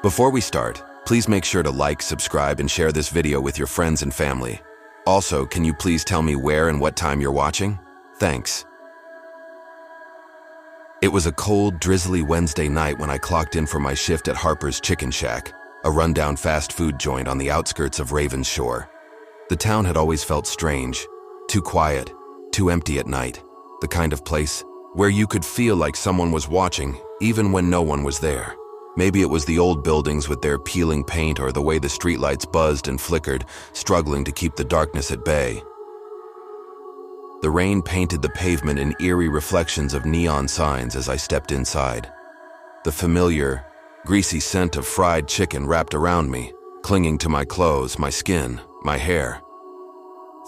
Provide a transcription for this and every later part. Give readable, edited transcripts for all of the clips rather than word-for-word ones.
Before we start, please make sure to like, subscribe, and share this video with your friends and family. Also, can you please tell me where and what time you're watching? Thanks. It was a cold, drizzly Wednesday night when I clocked in for my shift at Harper's Chicken Shack, a rundown fast food joint on the outskirts of Raven's Shore. The town had always felt strange, too quiet, too empty at night, the kind of place where you could feel like someone was watching, even when no one was there. Maybe it was the old buildings with their peeling paint or the way the streetlights buzzed and flickered, struggling to keep the darkness at bay. The rain painted the pavement in eerie reflections of neon signs as I stepped inside. The familiar, greasy scent of fried chicken wrapped around me, clinging to my clothes, my skin, my hair.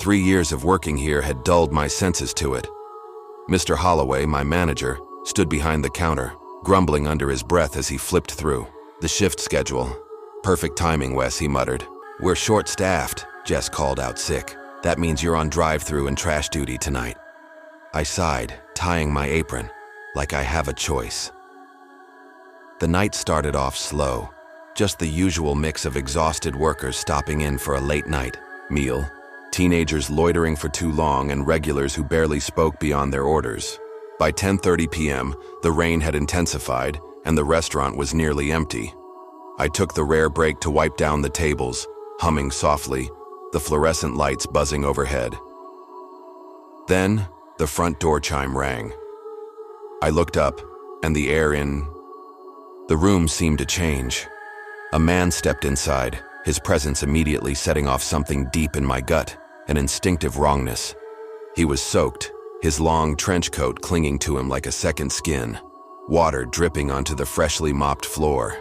3 years of working here had dulled my senses to it. Mr. Holloway, my manager, stood behind the counter, grumbling under his breath as he flipped through the shift schedule. "Perfect timing, Wes," he muttered. "We're short-staffed," Jess called out sick. "That means you're on drive-through and trash duty tonight." I sighed, tying my apron, like I have a choice. The night started off slow, just the usual mix of exhausted workers stopping in for a late-night meal, teenagers loitering for too long, and regulars who barely spoke beyond their orders. By 10:30 p.m., the rain had intensified, and the restaurant was nearly empty. I took the rare break to wipe down the tables, humming softly, the fluorescent lights buzzing overhead. Then, the front door chime rang. I looked up, and the air in the room seemed to change. A man stepped inside, his presence immediately setting off something deep in my gut, an instinctive wrongness. He was soaked, his long trench coat clinging to him like a second skin, water dripping onto the freshly mopped floor.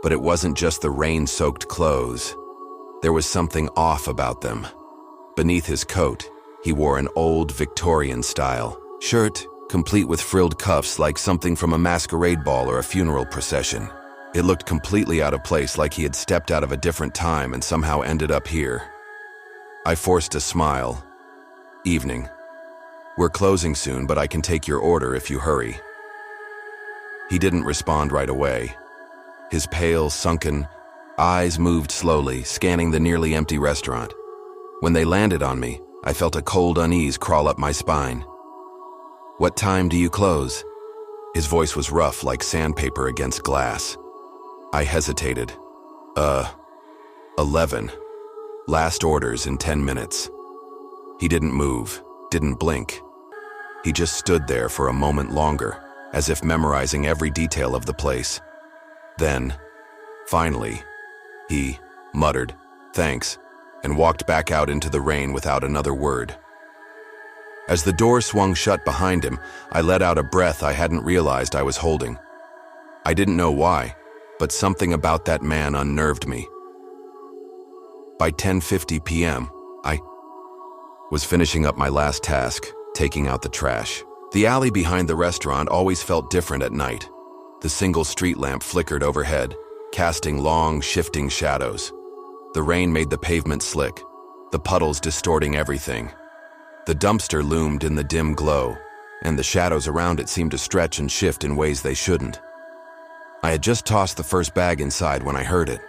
But it wasn't just the rain-soaked clothes. There was something off about them. Beneath his coat, he wore an old Victorian-style shirt, complete with frilled cuffs like something from a masquerade ball or a funeral procession. It looked completely out of place, like he had stepped out of a different time and somehow ended up here. I forced a smile. "Evening. We're closing soon, but I can take your order if you hurry." He didn't respond right away. His pale, sunken eyes moved slowly, scanning the nearly empty restaurant. When they landed on me, I felt a cold unease crawl up my spine. "What time do you close?" His voice was rough like sandpaper against glass. I hesitated. 11. Last orders in 10 minutes. He didn't move, didn't blink. He just stood there for a moment longer, as if memorizing every detail of the place. Then, finally, he muttered, "Thanks," and walked back out into the rain without another word. As the door swung shut behind him, I let out a breath I hadn't realized I was holding. I didn't know why, but something about that man unnerved me. By 10:50 p.m., I was finishing up my last task, taking out the trash. The alley behind the restaurant always felt different at night. The single street lamp flickered overhead, casting long, shifting shadows. The rain made the pavement slick, the puddles distorting everything. The dumpster loomed in the dim glow, and the shadows around it seemed to stretch and shift in ways they shouldn't. I had just tossed the first bag inside when I heard it.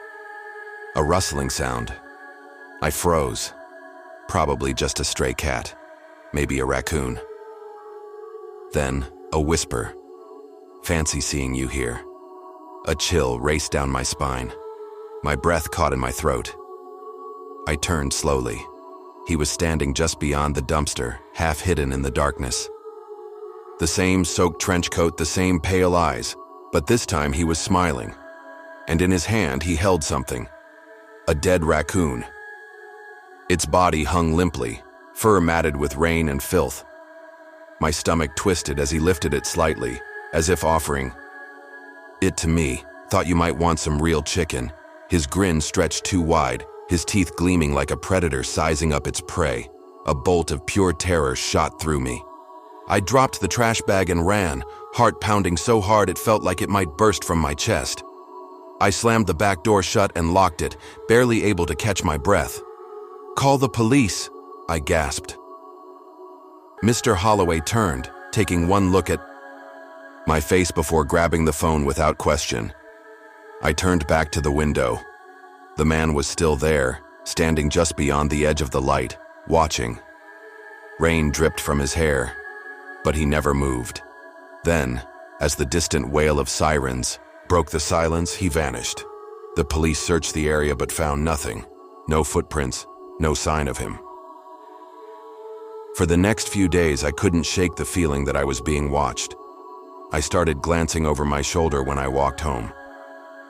A rustling sound. I froze. Probably just a stray cat. Maybe a raccoon. Then, a whisper. "Fancy seeing you here." A chill raced down my spine. My breath caught in my throat. I turned slowly. He was standing just beyond the dumpster, half hidden in the darkness. The same soaked trench coat, the same pale eyes, but this time he was smiling. And in his hand he held something. A dead raccoon. Its body hung limply, fur matted with rain and filth. My stomach twisted as he lifted it slightly, as if offering it to me. "Thought you might want some real chicken." His grin stretched too wide, his teeth gleaming like a predator sizing up its prey. A bolt of pure terror shot through me. I dropped the trash bag and ran, heart pounding so hard it felt like it might burst from my chest. I slammed the back door shut and locked it, barely able to catch my breath. "Call the police," I gasped. Mr. Holloway turned, taking one look at my face before grabbing the phone without question. I turned back to the window. The man was still there, standing just beyond the edge of the light, watching. Rain dripped from his hair, but he never moved. Then, as the distant wail of sirens broke the silence, he vanished. The police searched the area but found nothing. No footprints, no sign of him. For the next few days, I couldn't shake the feeling that I was being watched. I started glancing over my shoulder when I walked home.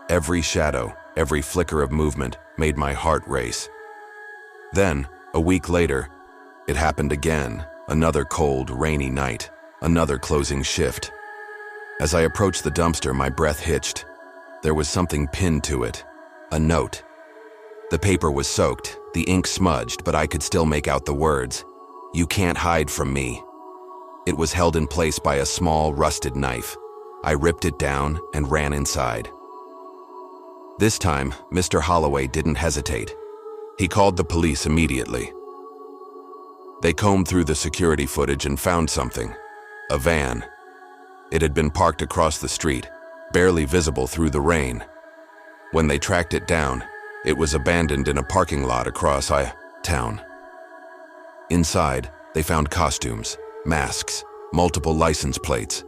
Every shadow, every flicker of movement made my heart race. Then, a week later, it happened again. Another cold, rainy night, another closing shift. As I approached the dumpster, my breath hitched. There was something pinned to it, a note. The paper was soaked, the ink smudged, but I could still make out the words, "You can't hide from me." It was held in place by a small, rusted knife. I ripped it down and ran inside. This time, Mr. Holloway didn't hesitate. He called the police immediately. They combed through the security footage and found something, a van. It had been parked across the street, barely visible through the rain. When they tracked it down, it was abandoned in a parking lot across town. Inside, they found costumes, masks, multiple license plates.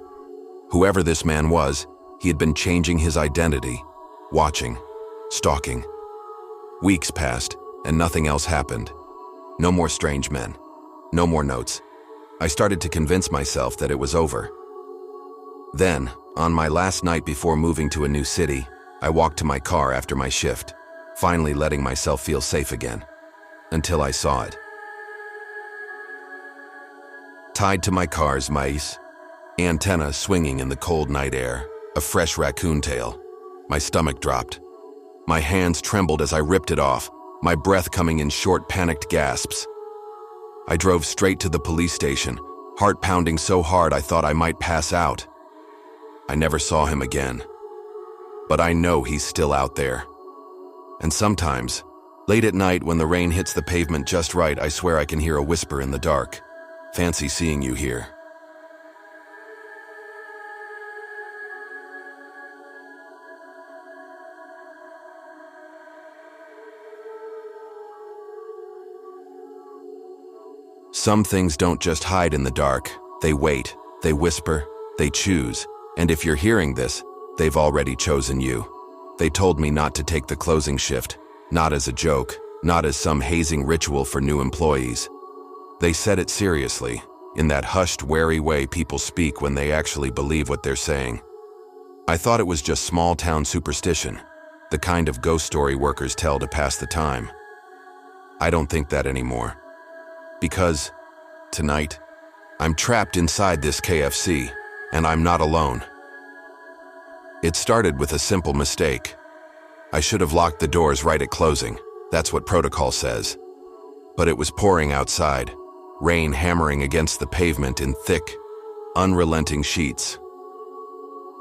Whoever this man was, he had been changing his identity, watching, stalking. Weeks passed, and nothing else happened. No more strange men. No more notes. I started to convince myself that it was over. Then, on my last night before moving to a new city, I walked to my car after my shift, finally letting myself feel safe again, until I saw it. Tied to my car's mice, antenna swinging in the cold night air, a fresh raccoon tail. My stomach dropped. My hands trembled as I ripped it off, my breath coming in short, panicked gasps. I drove straight to the police station, heart pounding so hard I thought I might pass out. I never saw him again. But I know he's still out there. And sometimes, late at night when the rain hits the pavement just right, I swear I can hear a whisper in the dark. "Fancy seeing you here." Some things don't just hide in the dark. They wait, they whisper, they choose. And if you're hearing this, they've already chosen you. They told me not to take the closing shift, not as a joke, not as some hazing ritual for new employees. They said it seriously, in that hushed, wary way people speak when they actually believe what they're saying. I thought it was just small-town superstition, the kind of ghost story workers tell to pass the time. I don't think that anymore. Because, tonight, I'm trapped inside this KFC, and I'm not alone. It started with a simple mistake. I should have locked the doors right at closing. That's what protocol says. But it was pouring outside, rain hammering against the pavement in thick, unrelenting sheets.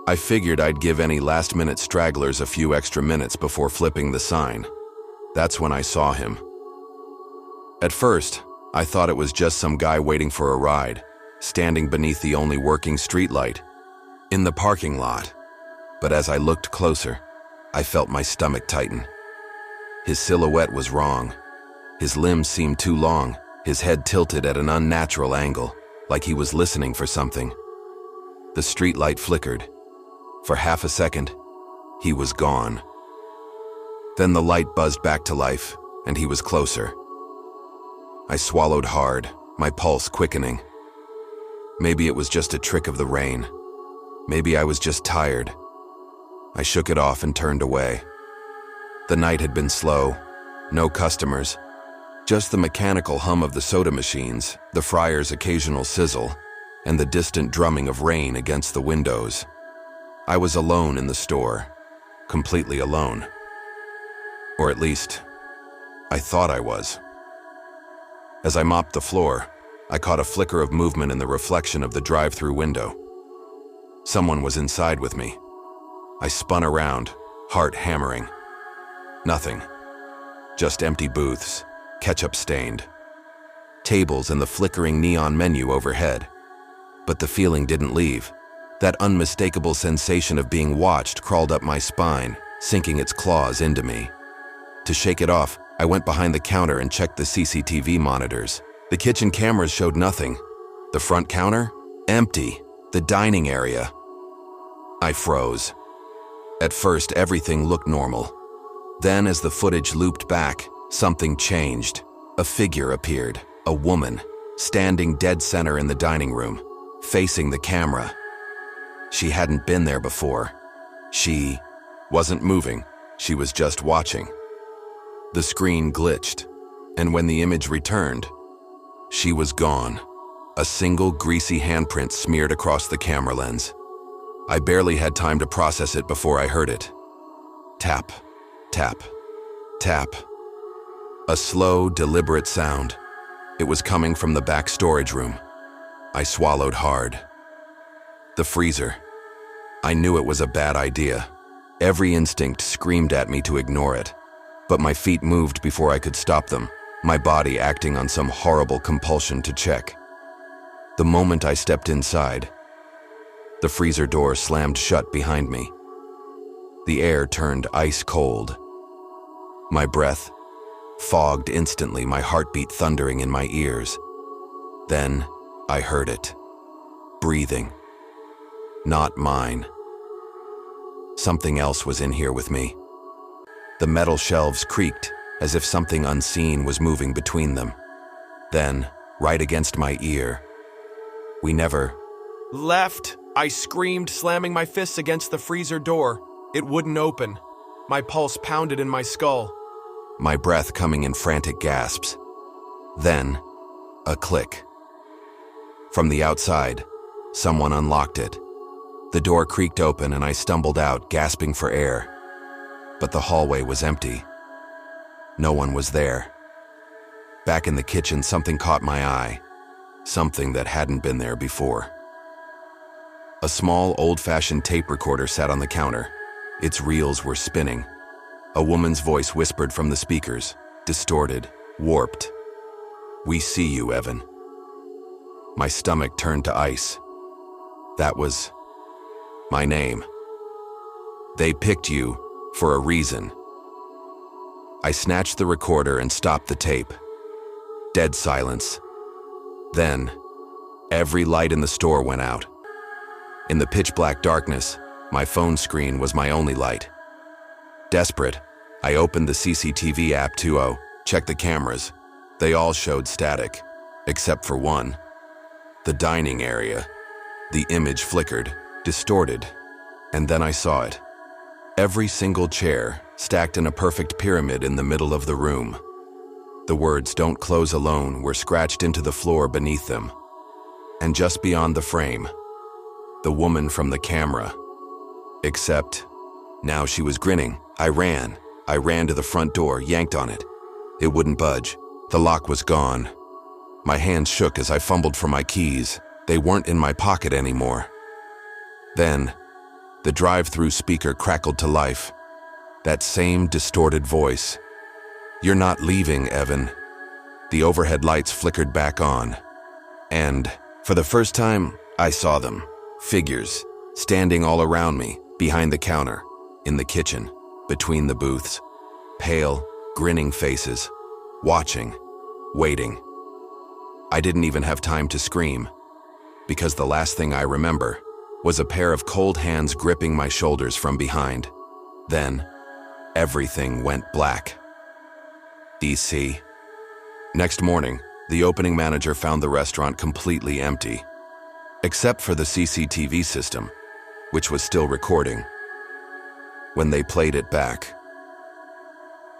I figured I'd give any last-minute stragglers a few extra minutes before flipping the sign. That's when I saw him. At first, I thought it was just some guy waiting for a ride, standing beneath the only working streetlight, in the parking lot. But as I looked closer, I felt my stomach tighten. His silhouette was wrong. His limbs seemed too long, his head tilted at an unnatural angle, like he was listening for something. The streetlight flickered. For half a second, he was gone. Then the light buzzed back to life, and he was closer. I swallowed hard, my pulse quickening. Maybe it was just a trick of the rain. Maybe I was just tired. I shook it off and turned away. The night had been slow, no customers, just the mechanical hum of the soda machines, the fryer's occasional sizzle, and the distant drumming of rain against the windows. I was alone in the store, completely alone. Or at least, I thought I was. As I mopped the floor, I caught a flicker of movement in the reflection of the drive-through window. Someone was inside with me. I spun around, heart hammering. Nothing. Just empty booths, ketchup-stained. Tables and the flickering neon menu overhead. But the feeling didn't leave. That unmistakable sensation of being watched crawled up my spine, sinking its claws into me. To shake it off, I went behind the counter and checked the CCTV monitors. The kitchen cameras showed nothing. The front counter? Empty. The dining area. I froze. At first, everything looked normal. Then, as the footage looped back, something changed. A figure appeared, a woman, standing dead center in the dining room, facing the camera. She hadn't been there before. She wasn't moving, she was just watching. The screen glitched, and when the image returned, she was gone. A single greasy handprint smeared across the camera lens. I barely had time to process it before I heard it. Tap, tap, tap. A slow, deliberate sound. It was coming from the back storage room. I swallowed hard. The freezer. I knew it was a bad idea. Every instinct screamed at me to ignore it. But my feet moved before I could stop them, my body acting on some horrible compulsion to check. The moment I stepped inside, the freezer door slammed shut behind me. The air turned ice cold. My breath fogged instantly, my heartbeat thundering in my ears. Then I heard it. Breathing. Not mine. Something else was in here with me. The metal shelves creaked, as if something unseen was moving between them. Then, right against my ear, we never left. I screamed, slamming my fists against the freezer door. It wouldn't open. My pulse pounded in my skull. My breath coming in frantic gasps. Then, a click. From the outside, someone unlocked it. The door creaked open and I stumbled out, gasping for air. But the hallway was empty. No one was there. Back in the kitchen, something caught my eye. Something that hadn't been there before. A small, old-fashioned tape recorder sat on the counter. Its reels were spinning. A woman's voice whispered from the speakers, distorted, warped. "We see you, Evan." My stomach turned to ice. That was my name. They picked you for a reason. I snatched the recorder and stopped the tape. Dead silence. Then, every light in the store went out. In the pitch-black darkness, my phone screen was my only light. Desperate, I opened the CCTV app to check the cameras. They all showed static, except for one. The dining area. The image flickered, distorted, and then I saw it. Every single chair, stacked in a perfect pyramid in the middle of the room. The words "Don't close alone" were scratched into the floor beneath them. And just beyond the frame, the woman from the camera. Except, now she was grinning. I ran to the front door, yanked on it. It wouldn't budge. The lock was gone. My hands shook as I fumbled for my keys. They weren't in my pocket anymore. Then, the drive-through speaker crackled to life. That same distorted voice. "You're not leaving, Evan." The overhead lights flickered back on. And, for the first time, I saw them. Figures, standing all around me, behind the counter, in the kitchen, between the booths. Pale, grinning faces. Watching. Waiting. I didn't even have time to scream, because the last thing I remember was a pair of cold hands gripping my shoulders from behind. Then, everything went black. DC. Next morning, the opening manager found the restaurant completely empty, except for the CCTV system, which was still recording. When they played it back,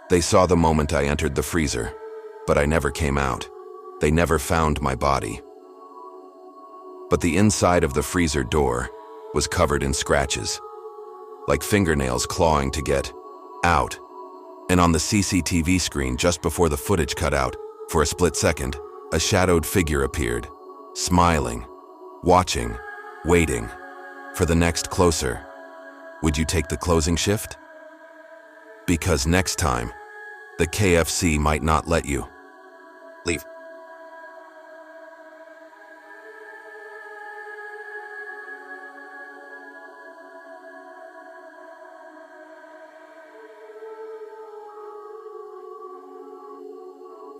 they saw the moment I entered the freezer, but I never came out. They never found my body. But the inside of the freezer door was covered in scratches, like fingernails clawing to get out. And on the CCTV screen, just before the footage cut out, for a split second, a shadowed figure appeared, smiling, watching, waiting for the next closer. Would you take the closing shift? Because next time, the KFC might not let you leave.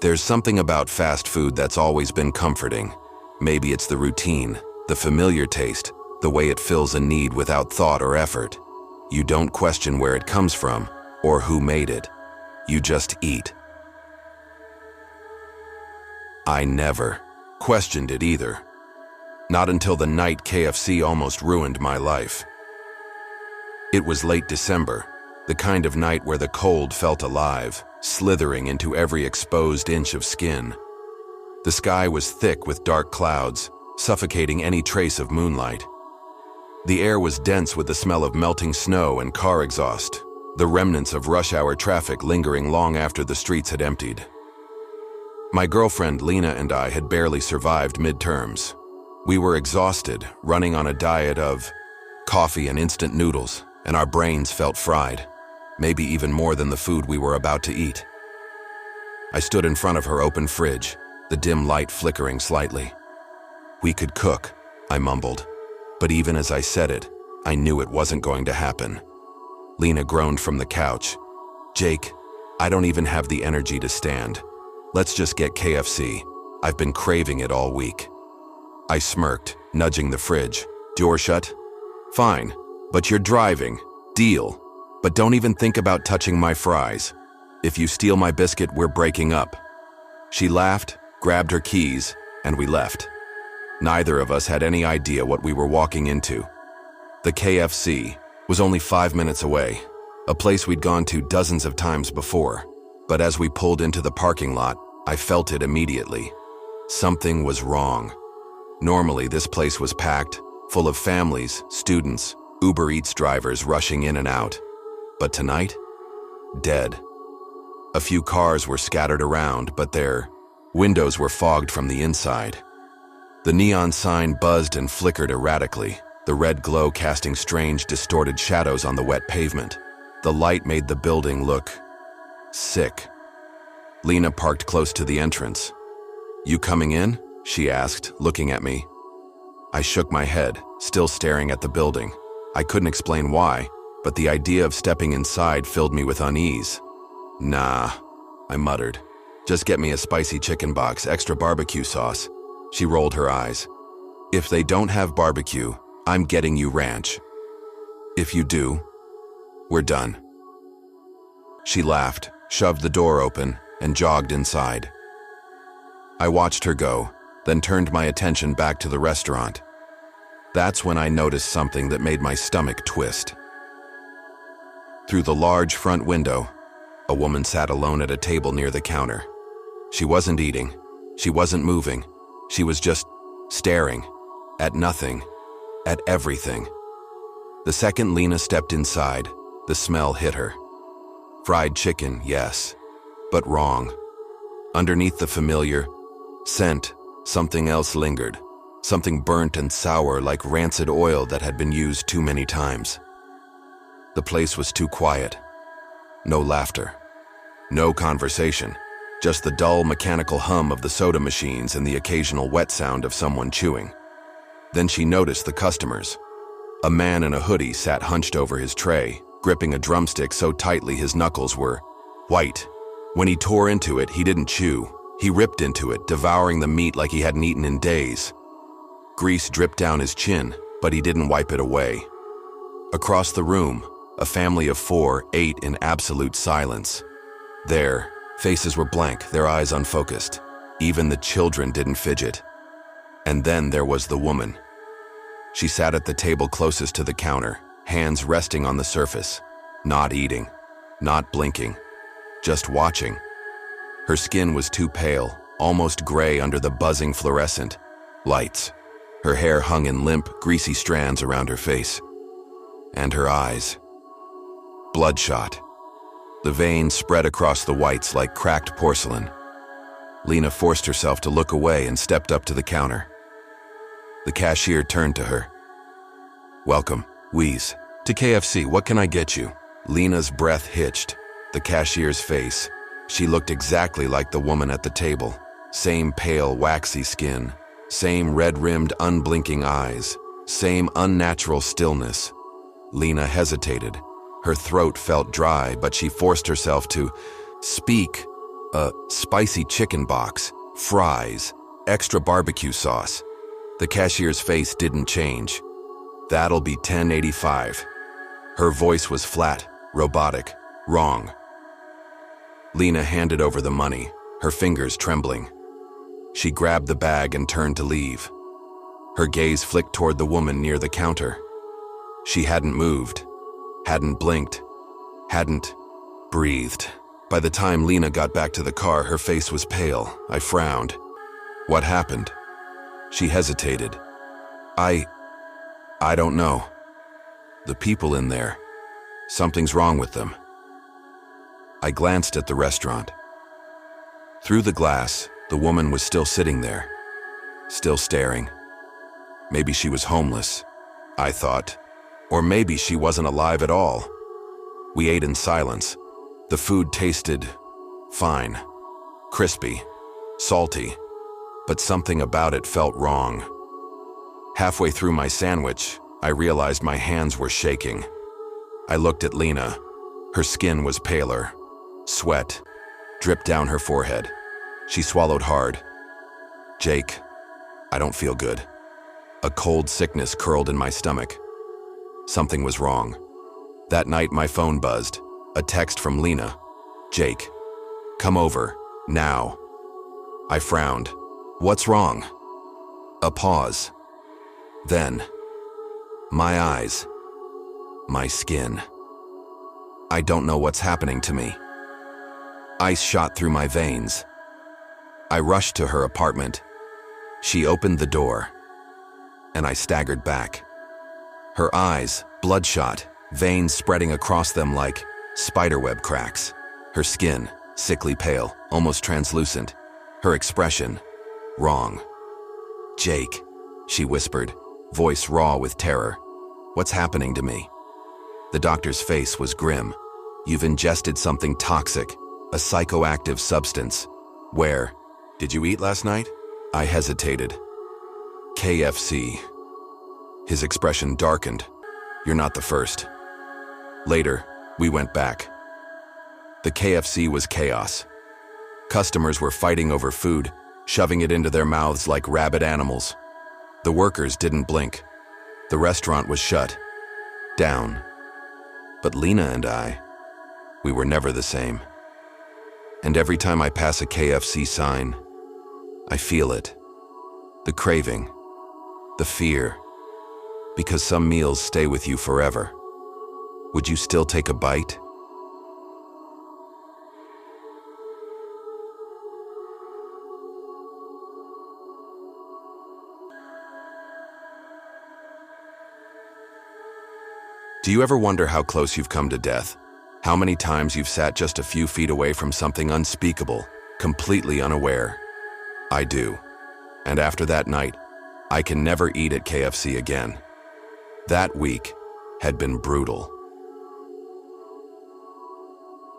There's something about fast food that's always been comforting. Maybe it's the routine, the familiar taste, the way it fills a need without thought or effort. You don't question where it comes from or who made it. You just eat. I never questioned it either. Not until the night KFC almost ruined my life. It was late December, the kind of night where the cold felt alive, slithering into every exposed inch of skin. The sky was thick with dark clouds, suffocating any trace of moonlight. The air was dense with the smell of melting snow and car exhaust, the remnants of rush hour traffic lingering long after the streets had emptied. My girlfriend Lena and I had barely survived midterms. We were exhausted, running on a diet of coffee and instant noodles, and our brains felt fried, maybe even more than the food we were about to eat. I stood in front of her open fridge, the dim light flickering slightly. "We could cook," I mumbled, but even as I said it, I knew it wasn't going to happen. Lena groaned from the couch. "Jake, I don't even have the energy to stand. Let's just get KFC. I've been craving it all week." I smirked, nudging the fridge. "Door shut?" "Fine, but you're driving. Deal. But don't even think about touching my fries. If you steal my biscuit, we're breaking up." She laughed, grabbed her keys, and we left. Neither of us had any idea what we were walking into. The KFC was only 5 minutes away, a place we'd gone to dozens of times before. But as we pulled into the parking lot, I felt it immediately. Something was wrong. Normally, this place was packed, full of families, students, Uber Eats drivers rushing in and out. But tonight, dead. A few cars were scattered around, but their windows were fogged from the inside. The neon sign buzzed and flickered erratically, the red glow casting strange, distorted shadows on the wet pavement. The light made the building look sick. Lena parked close to the entrance. "You coming in?" she asked, looking at me. I shook my head, still staring at the building. I couldn't explain why, but the idea of stepping inside filled me with unease. "Nah," I muttered. "Just get me a spicy chicken box, extra barbecue sauce." She rolled her eyes. "If they don't have barbecue, I'm getting you ranch. If you do, we're done." She laughed, shoved the door open, and jogged inside. I watched her go, then turned my attention back to the restaurant. That's when I noticed something that made my stomach twist. Through the large front window, a woman sat alone at a table near the counter. She wasn't eating. She wasn't moving. She was just staring at nothing, at everything. The second Lena stepped inside, the smell hit her. Fried chicken, yes, but wrong. Underneath the familiar scent, something else lingered, something burnt and sour like rancid oil that had been used too many times. The place was too quiet. No laughter. No conversation. Just the dull mechanical hum of the soda machines and the occasional wet sound of someone chewing. Then she noticed the customers. A man in a hoodie sat hunched over his tray, gripping a drumstick so tightly his knuckles were white. When he tore into it, he didn't chew. He ripped into it, devouring the meat like he hadn't eaten in days. Grease dripped down his chin, but he didn't wipe it away. Across the room, a family of 4 ate in absolute silence. Their faces were blank, their eyes unfocused. Even the children didn't fidget. And then there was the woman. She sat at the table closest to the counter, hands resting on the surface, not eating, not blinking, just watching. Her skin was too pale, almost gray under the buzzing fluorescent lights. Her hair hung in limp, greasy strands around her face. And her eyes. Bloodshot. The veins spread across the whites like cracked porcelain. Lena forced herself to look away and stepped up to the counter. The cashier turned to her. "Welcome, Wheeze. To KFC, what can I get you?" Lena's breath hitched. The cashier's face. She looked exactly like the woman at the table. Same pale, waxy skin. Same red-rimmed, unblinking eyes. Same unnatural stillness. Lena hesitated. Her throat felt dry, but she forced herself to speak. A spicy chicken box, fries, extra barbecue sauce. The cashier's face didn't change. That'll be $10.85. Her voice was flat, robotic, wrong. Lena handed over the money, her fingers trembling. She grabbed the bag and turned to leave. Her gaze flicked toward the woman near the counter. She hadn't moved, hadn't blinked, hadn't breathed. By the time Lena got back to the car, her face was pale. I frowned. What happened? She hesitated. I don't know. The people in there. Something's wrong with them. I glanced at the restaurant. Through the glass, the woman was still sitting there, still staring. Maybe she was homeless, I thought. Or maybe she wasn't alive at all. We ate in silence. The food tasted fine, crispy, salty, but something about it felt wrong. Halfway through my sandwich, I realized my hands were shaking. I looked at Lena. Her skin was paler. Sweat dripped down her forehead. She swallowed hard. Jake, I don't feel good. A cold sickness curled in my stomach. Something was wrong. That night my phone buzzed. A text from Lena. Jake, come over, now. I frowned. What's wrong? A pause. Then, my eyes. My skin. I don't know what's happening to me. Ice shot through my veins. I rushed to her apartment. She opened the door, and I staggered back. Her eyes, bloodshot, veins spreading across them like spiderweb cracks. Her skin, sickly pale, almost translucent. Her expression, wrong. Jake, she whispered, voice raw with terror. What's happening to me? The doctor's face was grim. You've ingested something toxic, a psychoactive substance. Where? Did you eat last night? I hesitated. KFC. His expression darkened. You're not the first. Later, we went back. The KFC was chaos. Customers were fighting over food, shoving it into their mouths like rabid animals. The workers didn't blink. The restaurant was shut. Down. But Lena and we were never the same. And every time I pass a KFC sign, I feel it. The craving. The fear. Because some meals stay with you forever. Would you still take a bite? Do you ever wonder how close you've come to death? How many times you've sat just a few feet away from something unspeakable, completely unaware? I do. And after that night, I can never eat at KFC again. That week had been brutal.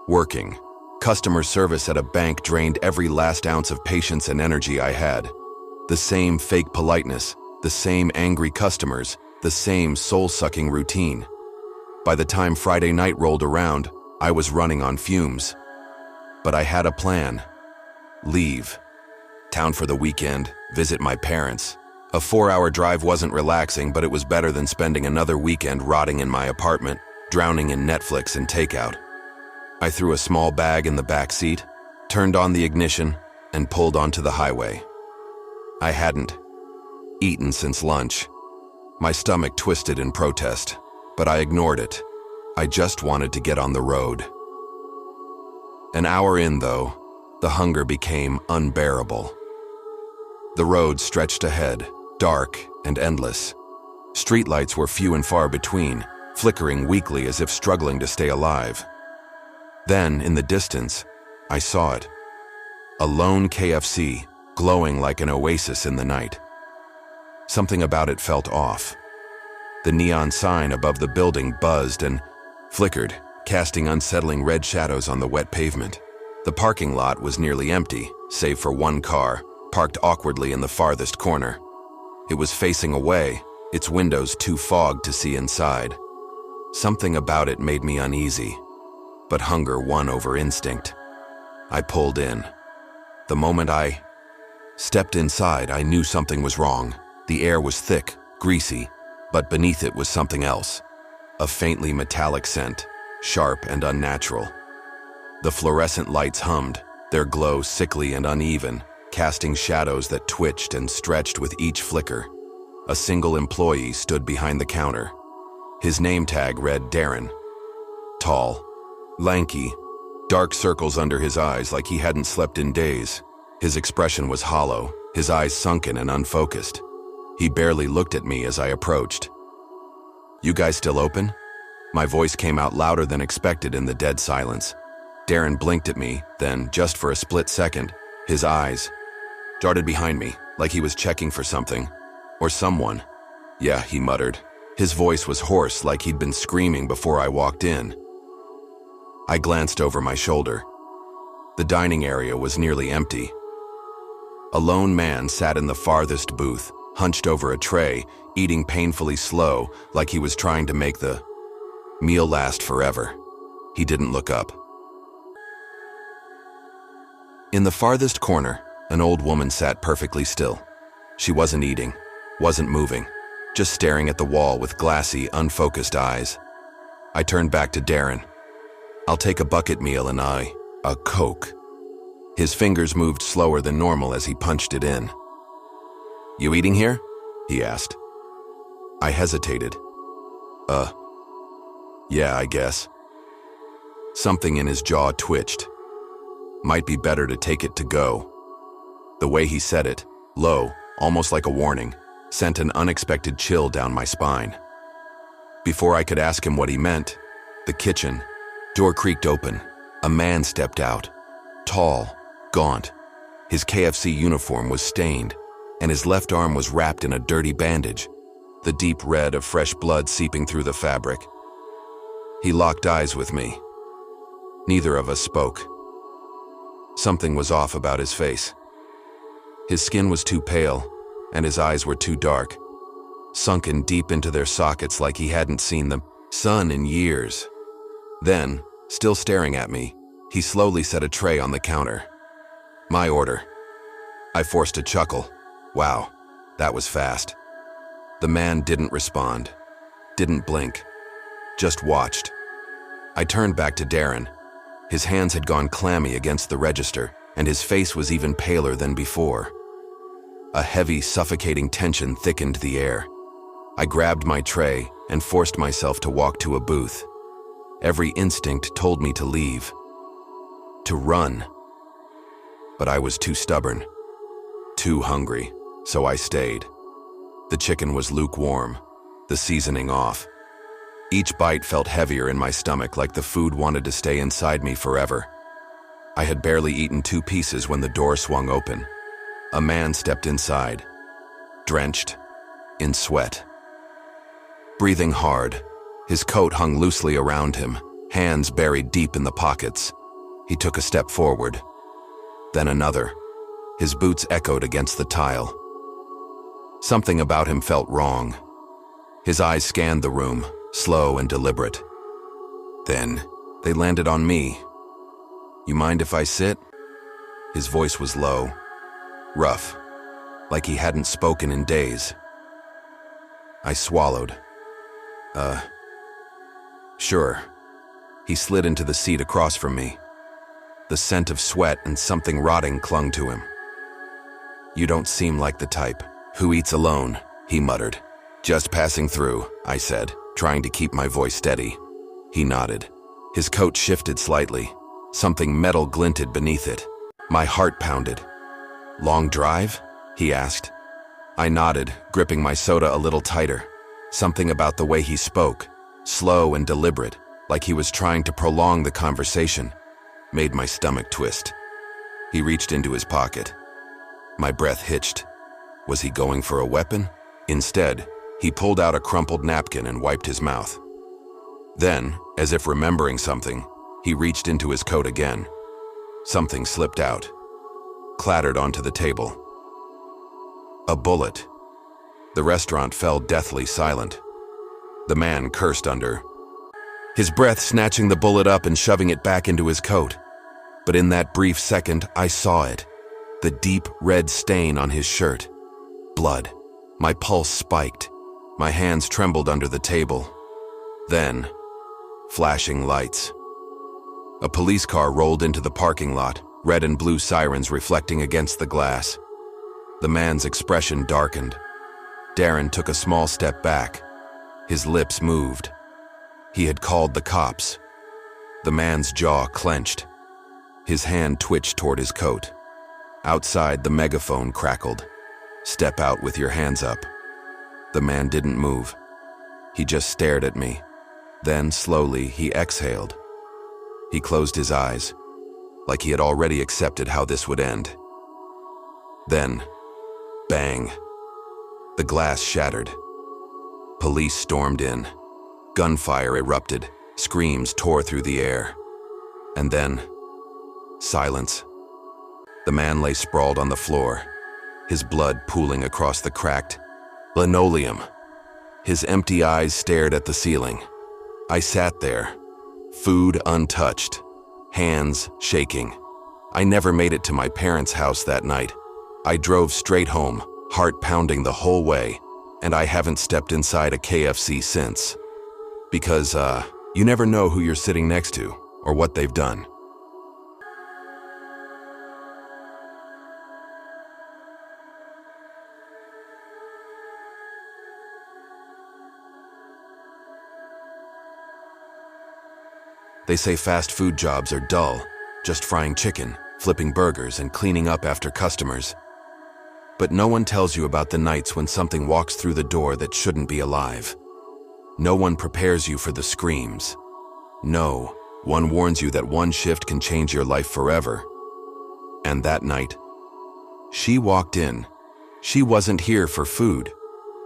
Working. Customer service at a bank drained every last ounce of patience and energy I had. The same fake politeness, the same angry customers, the same soul-sucking routine. By the time Friday night rolled around, I was running on fumes. But I had a plan. Leave. Town for the weekend, visit my parents. A 4-hour drive wasn't relaxing, but it was better than spending another weekend rotting in my apartment, drowning in Netflix and takeout. I threw a small bag in the back seat, turned on the ignition, and pulled onto the highway. I hadn't eaten since lunch. My stomach twisted in protest, but I ignored it. I just wanted to get on the road. An hour in, though, the hunger became unbearable. The road stretched ahead, dark and endless. Streetlights were few and far between, flickering weakly as if struggling to stay alive. Then, in the distance, I saw it. A lone KFC, glowing like an oasis in the night. Something about it felt off. The neon sign above the building buzzed and flickered, casting unsettling red shadows on the wet pavement. The parking lot was nearly empty, save for one car, parked awkwardly in the farthest corner. It was facing away, its windows too fogged to see inside. Something about it made me uneasy, but hunger won over instinct. I pulled in. The moment I stepped inside, I knew something was wrong. The air was thick, greasy, but beneath it was something else. A faintly metallic scent, sharp and unnatural. The fluorescent lights hummed, their glow sickly and uneven, casting shadows that twitched and stretched with each flicker. A single employee stood behind the counter. His name tag read Darren. Tall, lanky, dark circles under his eyes like he hadn't slept in days. His expression was hollow, his eyes sunken and unfocused. He barely looked at me as I approached. "You guys still open?" My voice came out louder than expected in the dead silence. Darren blinked at me, then, just for a split second, his eyes darted behind me, like he was checking for something. Or someone. "Yeah," he muttered. His voice was hoarse, like he'd been screaming before I walked in. I glanced over my shoulder. The dining area was nearly empty. A lone man sat in the farthest booth, hunched over a tray, eating painfully slow, like he was trying to make the meal last forever. He didn't look up. In the farthest corner, an old woman sat perfectly still. She wasn't eating, wasn't moving, just staring at the wall with glassy, unfocused eyes. I turned back to Darren. "I'll take a bucket meal and a Coke." His fingers moved slower than normal as he punched it in. "You eating here?" he asked. I hesitated. Yeah, I guess." Something in his jaw twitched. Might be better to take it to go. The way he said it, low, almost like a warning, sent an unexpected chill down my spine. Before I could ask him what he meant, the kitchen door creaked open. A man stepped out, tall, gaunt. His KFC uniform was stained, and his left arm was wrapped in a dirty bandage, the deep red of fresh blood seeping through the fabric. He locked eyes with me. Neither of us spoke. Something was off about his face. His skin was too pale, and his eyes were too dark, sunken deep into their sockets like he hadn't seen the sun in years. Then, still staring at me, he slowly set a tray on the counter. "My order." I forced a chuckle. Wow, that was fast. The man didn't respond, didn't blink, just watched. I turned back to Darren. His hands had gone clammy against the register, and his face was even paler than before. A heavy, suffocating tension thickened the air. I grabbed my tray and forced myself to walk to a booth. Every instinct told me to leave, to run. But I was too stubborn, too hungry, so I stayed. The chicken was lukewarm, the seasoning off. Each bite felt heavier in my stomach, like the food wanted to stay inside me forever. I had barely eaten 2 pieces when the door swung open. A man stepped inside, drenched in sweat. Breathing hard, his coat hung loosely around him, hands buried deep in the pockets. He took a step forward, then another. His boots echoed against the tile. Something about him felt wrong. His eyes scanned the room, slow and deliberate. Then, they landed on me. "You mind if I sit?" His voice was low, rough, like he hadn't spoken in days. I swallowed. Sure." He slid into the seat across from me. The scent of sweat and something rotting clung to him. "You don't seem like the type who eats alone," he muttered. "Just passing through," I said, trying to keep my voice steady. He nodded. His coat shifted slightly. Something metal glinted beneath it. My heart pounded. "Long drive?" he asked. I nodded, gripping my soda a little tighter. Something about the way he spoke, slow and deliberate, like he was trying to prolong the conversation, made my stomach twist. He reached into his pocket. My breath hitched. Was he going for a weapon? Instead, he pulled out a crumpled napkin and wiped his mouth. Then, as if remembering something, he reached into his coat again. Something slipped out, clattered onto the table. A bullet. The restaurant fell deathly silent. The man cursed under his breath, snatching the bullet up and shoving it back into his coat. But in that brief second, I saw it. The deep red stain on his shirt. Blood. My pulse spiked. My hands trembled under the table. Then, flashing lights. A police car rolled into the parking lot, red and blue sirens reflecting against the glass. The man's expression darkened. Darren took a small step back. His lips moved. He had called the cops. The man's jaw clenched. His hand twitched toward his coat. Outside, the megaphone crackled. "Step out with your hands up." The man didn't move. He just stared at me. Then, slowly, he exhaled. He closed his eyes, like he had already accepted how this would end. Then, bang. The glass shattered. Police stormed in. Gunfire erupted. Screams tore through the air. And then, silence. The man lay sprawled on the floor, his blood pooling across the cracked linoleum. His empty eyes stared at the ceiling. I sat there, food untouched, hands shaking. I never made it to my parents' house that night. I drove straight home, heart pounding the whole way, and I haven't stepped inside a KFC since. Because, you never know who you're sitting next to, or what they've done. They say fast food jobs are dull, just frying chicken, flipping burgers, and cleaning up after customers. But no one tells you about the nights when something walks through the door that shouldn't be alive. No one prepares you for the screams. No one warns you that one shift can change your life forever. And that night, she walked in. She wasn't here for food.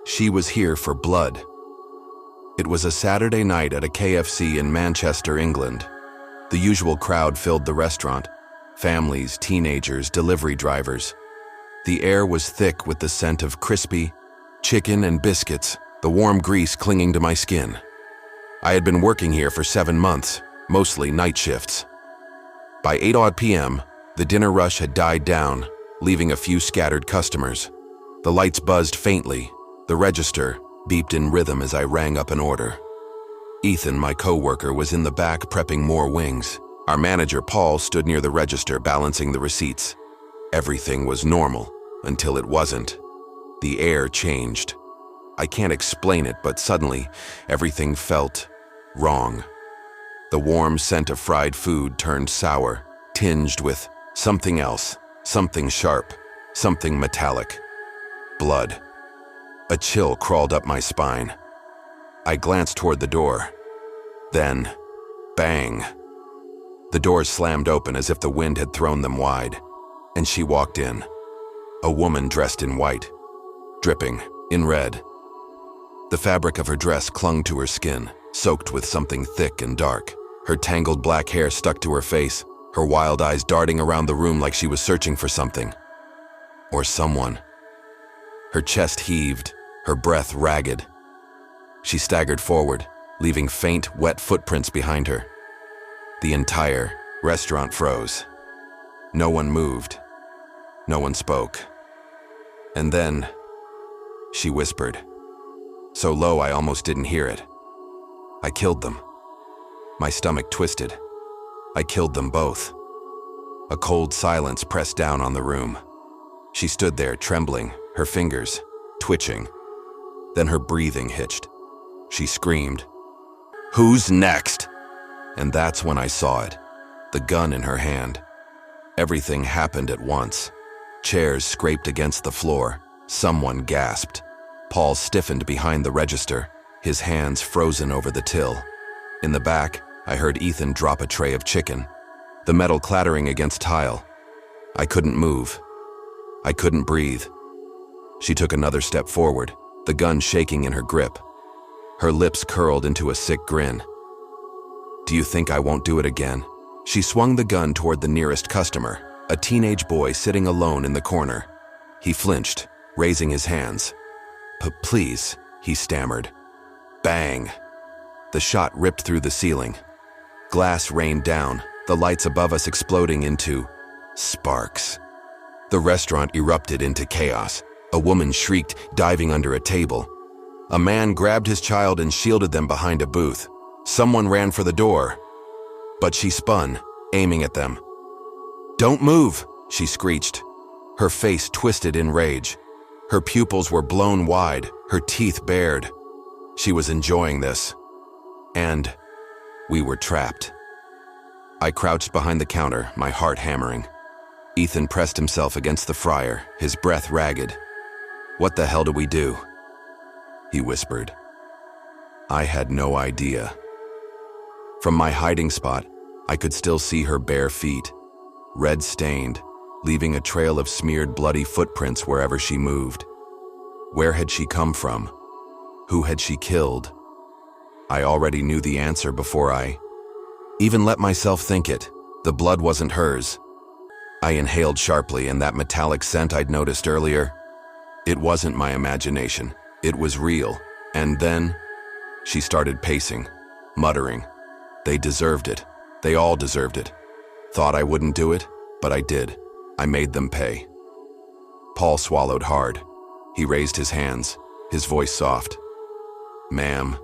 She was here for blood. It was a Saturday night at a KFC in Manchester, England. The usual crowd filled the restaurant. Families, teenagers, delivery drivers. The air was thick with the scent of crispy chicken and biscuits, the warm grease clinging to my skin. I had been working here for 7 months, mostly night shifts. By 8 p.m., the dinner rush had died down, leaving a few scattered customers. The lights buzzed faintly. The register beeped in rhythm as I rang up an order. Ethan, my co-worker, was in the back prepping more wings. Our manager, Paul, stood near the register balancing the receipts. Everything was normal until it wasn't. The air changed. I can't explain it, but suddenly everything felt wrong. The warm scent of fried food turned sour, tinged with something else, something sharp, something metallic. Blood. A chill crawled up my spine. I glanced toward the door. Then, bang. The doors slammed open as if the wind had thrown them wide, and she walked in. A woman dressed in white, dripping in red. The fabric of her dress clung to her skin, soaked with something thick and dark. Her tangled black hair stuck to her face, her wild eyes darting around the room like she was searching for something. Or someone. Her chest heaved, her breath ragged. She staggered forward, leaving faint, wet footprints behind her. The entire restaurant froze. No one moved. No one spoke. And then, she whispered, so low I almost didn't hear it. I killed them. My stomach twisted. I killed them both. A cold silence pressed down on the room. She stood there, trembling, her fingers twitching. Then her breathing hitched. She screamed, "Who's next?" And that's when I saw it, the gun in her hand. Everything happened at once. Chairs scraped against the floor. Someone gasped. Paul stiffened behind the register, his hands frozen over the till. In the back, I heard Ethan drop a tray of chicken, the metal clattering against tile. I couldn't move. I couldn't breathe. She took another step forward, the gun shaking in her grip. Her lips curled into a sick grin. "Do you think I won't do it again?" She swung the gun toward the nearest customer, a teenage boy sitting alone in the corner. He flinched, raising his hands. Please," he stammered. Bang! The shot ripped through the ceiling. Glass rained down, the lights above us exploding into sparks. The restaurant erupted into chaos. A woman shrieked, diving under a table. A man grabbed his child and shielded them behind a booth. Someone ran for the door, but she spun, aiming at them. "Don't move," she screeched. Her face twisted in rage. Her pupils were blown wide, her teeth bared. She was enjoying this. And we were trapped. I crouched behind the counter, my heart hammering. Ethan pressed himself against the fryer, his breath ragged. "What the hell do we do?" he whispered. I had no idea. From my hiding spot, I could still see her bare feet, red-stained, leaving a trail of smeared bloody footprints wherever she moved. Where had she come from? Who had she killed? I already knew the answer before I even let myself think it. The blood wasn't hers. I inhaled sharply, and that metallic scent I'd noticed earlier, it wasn't my imagination. It was real. And then she started pacing, muttering. They deserved it. They all deserved it. Thought I wouldn't do it, but I did. I made them pay. Paul swallowed hard. He raised his hands, his voice soft. "Ma'am,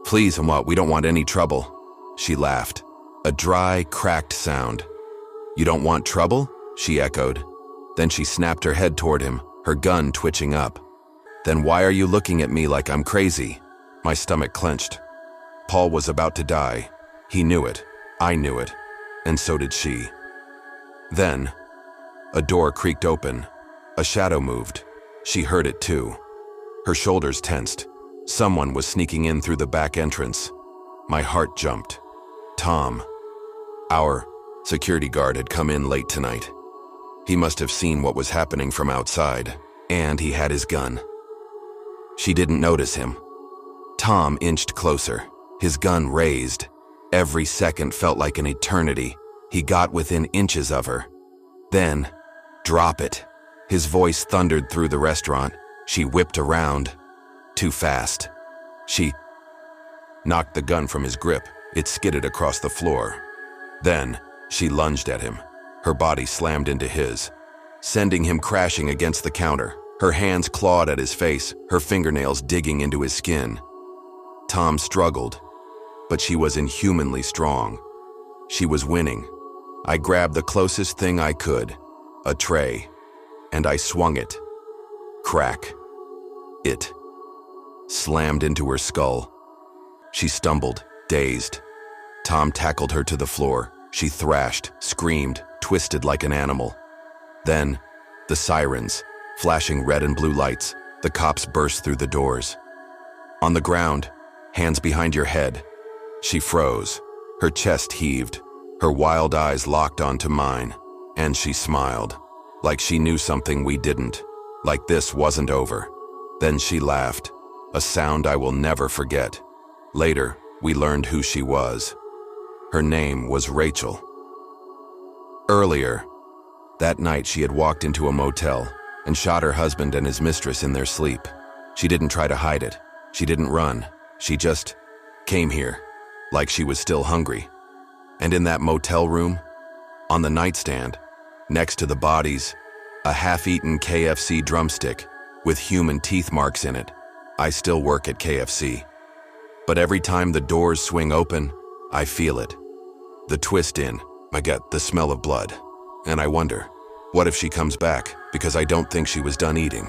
please, and what? We don't want any trouble." She laughed, a dry, cracked sound. "You don't want trouble?" she echoed. Then she snapped her head toward him, her gun twitching up. "Then why are you looking at me like I'm crazy?" My stomach clenched. Paul was about to die. He knew it. I knew it. And so did she. Then, a door creaked open. A shadow moved. She heard it too. Her shoulders tensed. Someone was sneaking in through the back entrance. My heart jumped. Tom. Our security guard had come in late tonight. He must have seen what was happening from outside, and he had his gun. She didn't notice him. Tom inched closer, his gun raised. Every second felt like an eternity. He got within inches of her. Then, "Drop it." His voice thundered through the restaurant. She whipped around. Too fast. She knocked the gun from his grip. It skidded across the floor. Then, she lunged at him. Her body slammed into his, sending him crashing against the counter. Her hands clawed at his face, her fingernails digging into his skin. Tom struggled, but she was inhumanly strong. She was winning. I grabbed the closest thing I could, a tray, and I swung it. Crack. It slammed into her skull. She stumbled, dazed. Tom tackled her to the floor. She thrashed, screamed, twisted like an animal. Then, the sirens, flashing red and blue lights, the cops burst through the doors. On the ground, hands behind your head. She froze. Her chest heaved. Her wild eyes locked onto mine. And she smiled, like she knew something we didn't, like this wasn't over. Then she laughed, a sound I will never forget. Later, we learned who she was. Her name was Rachel. Earlier, that night she had walked into a motel and shot her husband and his mistress in their sleep. She didn't try to hide it. She didn't run. She just came here, like she was still hungry. And in that motel room, on the nightstand, next to the bodies, a half-eaten KFC drumstick with human teeth marks in it. I still work at KFC. But every time the doors swing open, I feel it. The twist in my gut, the smell of blood. And I wonder, what if she comes back? Because I don't think she was done eating.